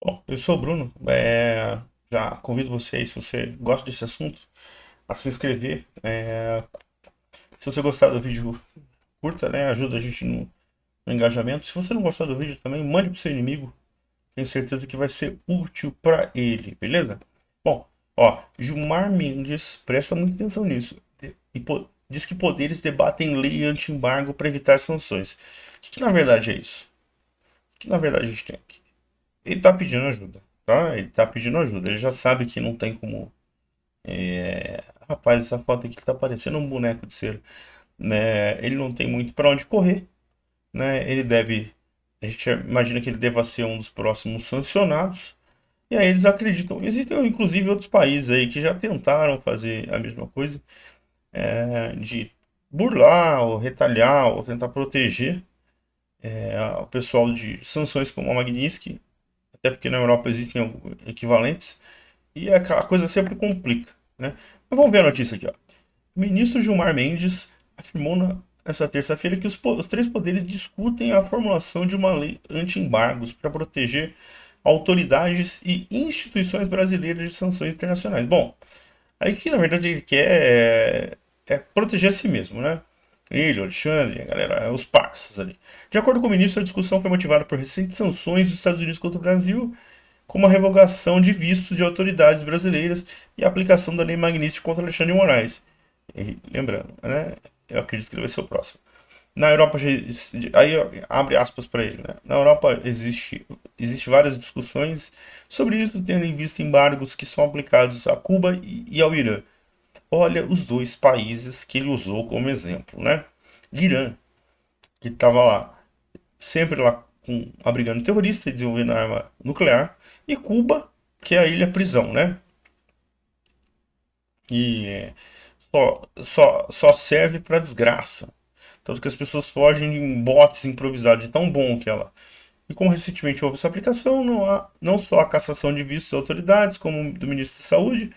Bom, eu sou o Bruno. Já convido você aí, se você gosta desse assunto, a se inscrever. Se você gostar do vídeo, curta, né? Ajuda a gente no engajamento. Se você não gostar do vídeo também, mande pro seu inimigo. Tenho certeza que vai ser útil para ele, beleza? Bom, ó, Gilmar Mendes, presta muita atenção nisso. Diz que poderes debatem lei anti-embargo para evitar sanções. O que na verdade é isso? O que na verdade a gente tem aqui? Ele tá pedindo ajuda, tá? Ele tá pedindo ajuda. Ele já sabe que não tem como. Rapaz, essa foto aqui tá parecendo um boneco de cera, né? Ele não tem muito para onde correr, né? Ele deve. A gente imagina que ele deva ser um dos próximos sancionados. E aí eles acreditam. Existem inclusive outros países aí que já tentaram fazer a mesma coisa, de burlar ou retalhar ou tentar proteger o pessoal de sanções como a Magnitsky, até porque na Europa existem equivalentes. E a coisa sempre complica, né? Mas vamos ver a notícia aqui, ó. O ministro Gilmar Mendes afirmou nesta terça-feira que os três poderes discutem a formulação de uma lei anti-embargos para proteger autoridades e instituições brasileiras de sanções internacionais. Bom, aí que na verdade ele quer é proteger a si mesmo, né? Ele, o Alexandre, a galera, os parceiros ali. De acordo com o ministro, a discussão foi motivada por recentes sanções dos Estados Unidos contra o Brasil, como a revogação de vistos de autoridades brasileiras e a aplicação da Lei Magnitsky contra Alexandre de Moraes. E, lembrando, né? Eu acredito que ele vai ser o próximo. Na Europa, aí abre aspas para ele, né? Na Europa existe várias discussões sobre isso, tendo em vista embargos que são aplicados a Cuba e ao Irã. Olha os dois países que ele usou como exemplo, né? Irã, que estava lá, sempre lá abrigando terrorista e desenvolvendo arma nuclear, e Cuba, que é a ilha prisão, né? E só serve para desgraça. Tanto que as pessoas fogem em botes improvisados, de tão bom que ela. E como recentemente houve essa aplicação, não só a cassação de vistos das autoridades, como do ministro da Saúde.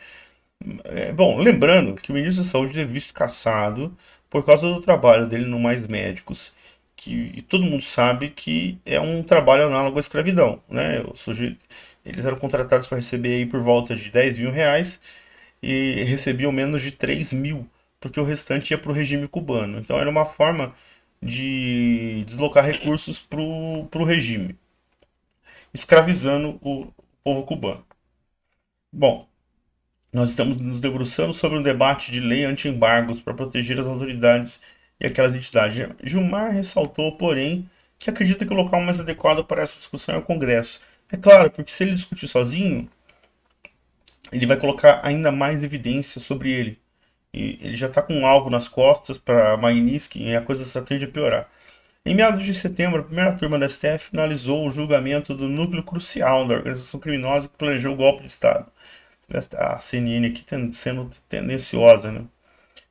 Bom, lembrando que o ministro da Saúde teve visto cassado por causa do trabalho dele no Mais Médicos, que todo mundo sabe que é um trabalho análogo à escravidão, né? Eles eram contratados para receber aí por volta de R$ 10.000 e recebiam menos de 3.000, porque o restante ia para o regime cubano. Então era uma forma de deslocar recursos para o regime, escravizando o povo cubano. Bom, nós estamos nos debruçando sobre um debate de lei anti-embargos para proteger as autoridades e aquelas entidades. Gilmar ressaltou, porém, que acredita que o local mais adequado para essa discussão é o Congresso. É claro, porque se ele discutir sozinho, ele vai colocar ainda mais evidência sobre ele. E ele já está com um alvo nas costas para Magnitsky e a coisa só tende a piorar. Em meados de setembro, a primeira turma da STF finalizou o julgamento do núcleo crucial da organização criminosa que planejou o golpe de Estado. A CNN aqui sendo tendenciosa, né?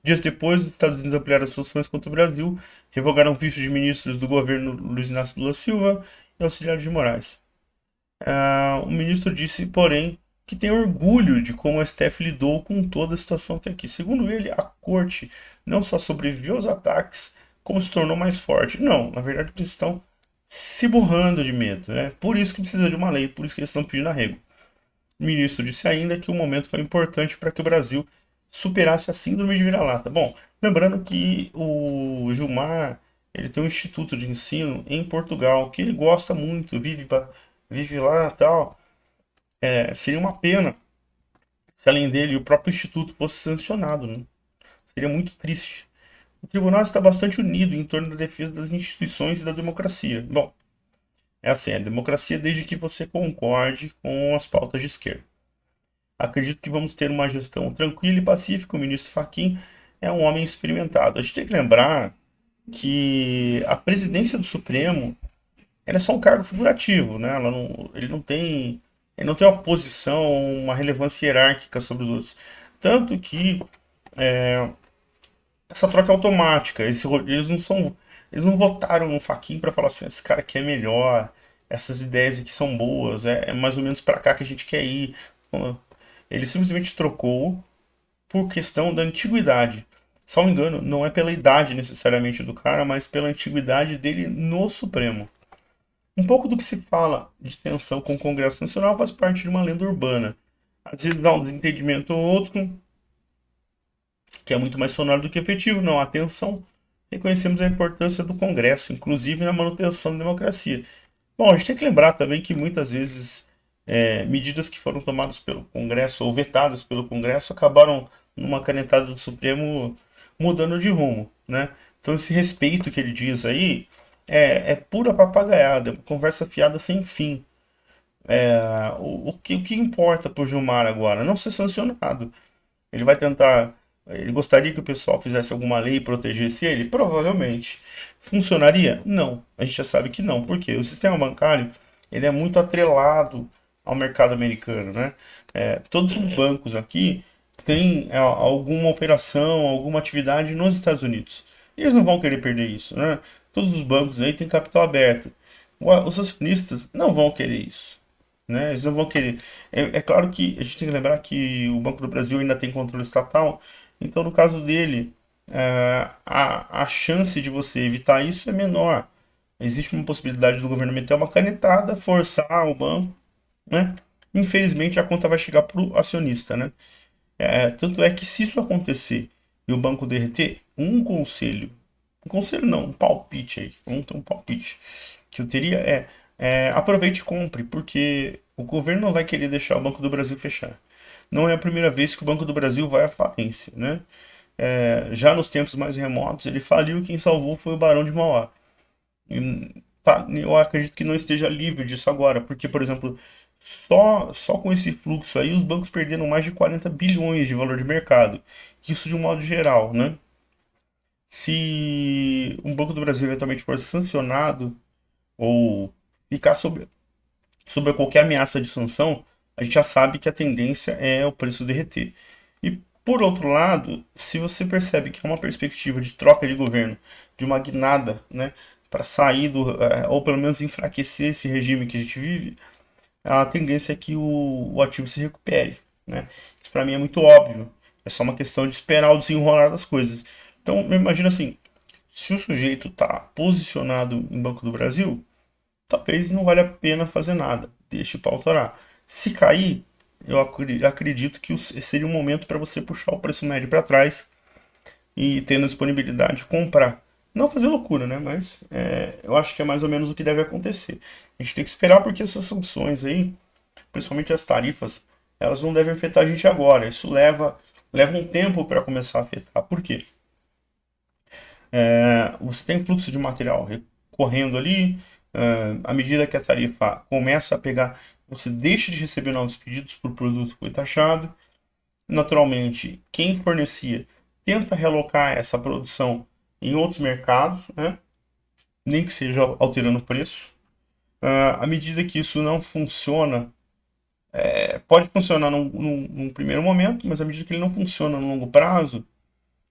Dias depois, os Estados Unidos ampliaram as sanções contra o Brasil, revogaram vistos de ministros do governo Luiz Inácio Lula Silva e Auxiliar de Moraes. O ministro disse, porém, que tem orgulho de como o STF lidou com toda a situação até aqui. Segundo ele, a corte não só sobreviveu aos ataques, como se tornou mais forte. Não, na verdade, eles estão se borrando de medo, né? Por isso que precisa de uma lei, por isso que eles estão pedindo arrego. O ministro disse ainda que o momento foi importante para que o Brasil superasse a síndrome de vira-lata. Bom, lembrando que o Gilmar ele tem um instituto de ensino em Portugal que ele gosta muito, vive lá e tal. Seria uma pena se além dele o próprio instituto fosse sancionado, né? Seria muito triste. O tribunal está bastante unido em torno da defesa das instituições e da democracia. Bom, é assim, a democracia desde que você concorde com as pautas de esquerda. Acredito que vamos ter uma gestão tranquila e pacífica. O ministro Fachin é um homem experimentado. A gente tem que lembrar que a presidência do Supremo ela é só um cargo figurativo, né? Ele não tem uma posição, uma relevância hierárquica sobre os outros. Tanto que essa troca é automática. Eles não votaram no Fachin para falar assim, esse cara aqui é melhor, essas ideias aqui são boas, é mais ou menos para cá que a gente quer ir. Ele simplesmente trocou por questão da antiguidade. Se não me engano, não é pela idade necessariamente do cara, mas pela antiguidade dele no Supremo. Um pouco do que se fala de tensão com o Congresso Nacional faz parte de uma lenda urbana. Às vezes dá um desentendimento ou outro, que é muito mais sonoro do que efetivo. Não há tensão. Reconhecemos a importância do Congresso, inclusive na manutenção da democracia. Bom, a gente tem que lembrar também que muitas vezes medidas que foram tomadas pelo Congresso ou vetadas pelo Congresso acabaram numa canetada do Supremo mudando de rumo, né? Então esse respeito que ele diz aí é pura papagaiada, é uma conversa fiada sem fim. O que importa para o Gilmar agora? Não ser sancionado. Ele vai tentar. Ele gostaria que o pessoal fizesse alguma lei e protegesse ele? Provavelmente. Funcionaria? Não. A gente já sabe que não. Por quê? O sistema bancário ele é muito atrelado ao mercado americano, né? Todos os bancos aqui têm alguma operação, alguma atividade nos Estados Unidos. E eles não vão querer perder isso, né? Todos os bancos aí têm capital aberto. Os acionistas não vão querer isso, né? Eles não vão querer. É claro que a gente tem que lembrar que o Banco do Brasil ainda tem controle estatal, então no caso dele, a chance de você evitar isso é menor. Existe uma possibilidade do governo meter uma canetada, forçar o banco, né? Infelizmente a conta vai chegar para o acionista, né? Tanto é que se isso acontecer e o banco derreter, um conselho não, um palpite aí, vamos ter um palpite que eu teria aproveite e compre, porque o governo não vai querer deixar o Banco do Brasil fechar. Não é a primeira vez que o Banco do Brasil vai à falência, né? Já nos tempos mais remotos, ele faliu, quem salvou foi o Barão de Mauá. E, tá, eu acredito que não esteja livre disso agora, porque, por exemplo, só com esse fluxo aí, os bancos perderam mais de 40 bilhões de valor de mercado. Isso de um modo geral, né? Se um Banco do Brasil eventualmente for sancionado ou ficar sob qualquer ameaça de sanção, a gente já sabe que a tendência é o preço derreter. E por outro lado, se você percebe que é uma perspectiva de troca de governo, de uma guinada, né, para sair ou pelo menos enfraquecer esse regime que a gente vive, a tendência é que o ativo se recupere, né? Isso para mim é muito óbvio. É só uma questão de esperar o desenrolar das coisas. Então, imagina assim, se o sujeito está posicionado em Banco do Brasil, talvez não valha a pena fazer nada. Deixe para autorar. Se cair, eu acredito que seria um momento para você puxar o preço médio para trás e tendo disponibilidade de comprar. Não fazer loucura, né? Mas eu acho que é mais ou menos o que deve acontecer. A gente tem que esperar porque essas sanções aí, principalmente as tarifas, elas não devem afetar a gente agora. Isso leva um tempo para começar a afetar. Por quê? Você tem fluxo de material correndo ali, à medida que a tarifa começa a pegar, você deixa de receber novos pedidos por produto que foi taxado. Naturalmente, quem fornecia tenta realocar essa produção em outros mercados, né? Nem que seja alterando o preço. À medida que isso não funciona, pode funcionar num primeiro momento, mas à medida que ele não funciona no longo prazo,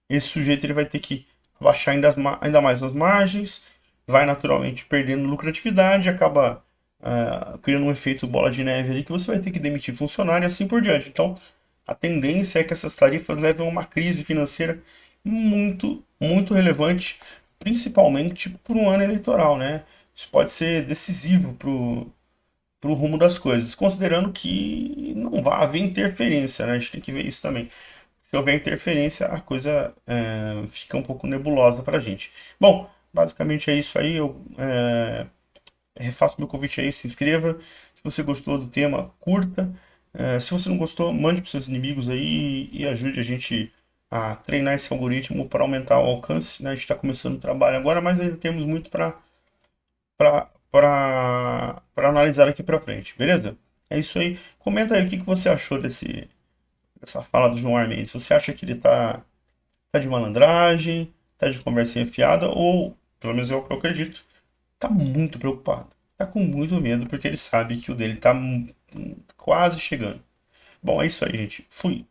esse sujeito ele vai ter que abaixar ainda mais as margens, vai naturalmente perdendo lucratividade, acaba criando um efeito bola de neve ali que você vai ter que demitir funcionário e assim por diante. Então, a tendência é que essas tarifas levem a uma crise financeira muito, muito relevante, principalmente por um ano eleitoral, né? Isso pode ser decisivo para o rumo das coisas, considerando que não vai haver interferência, né? A gente tem que ver isso também. Se houver interferência, a coisa fica um pouco nebulosa para a gente. Bom, basicamente é isso aí. Eu refaço meu convite aí, se inscreva. Se você gostou do tema, curta. Se você não gostou, mande para seus inimigos aí e ajude a gente a treinar esse algoritmo para aumentar o alcance, né? A gente está começando o trabalho agora, mas ainda temos muito para analisar aqui para frente, beleza? É isso aí. Comenta aí o que que você achou dessa fala do João Armendes. Você acha que ele tá de malandragem, tá de conversinha fiada, ou, pelo menos é o que eu acredito, tá muito preocupado. Tá com muito medo, porque ele sabe que o dele tá quase chegando. Bom, é isso aí, gente. Fui.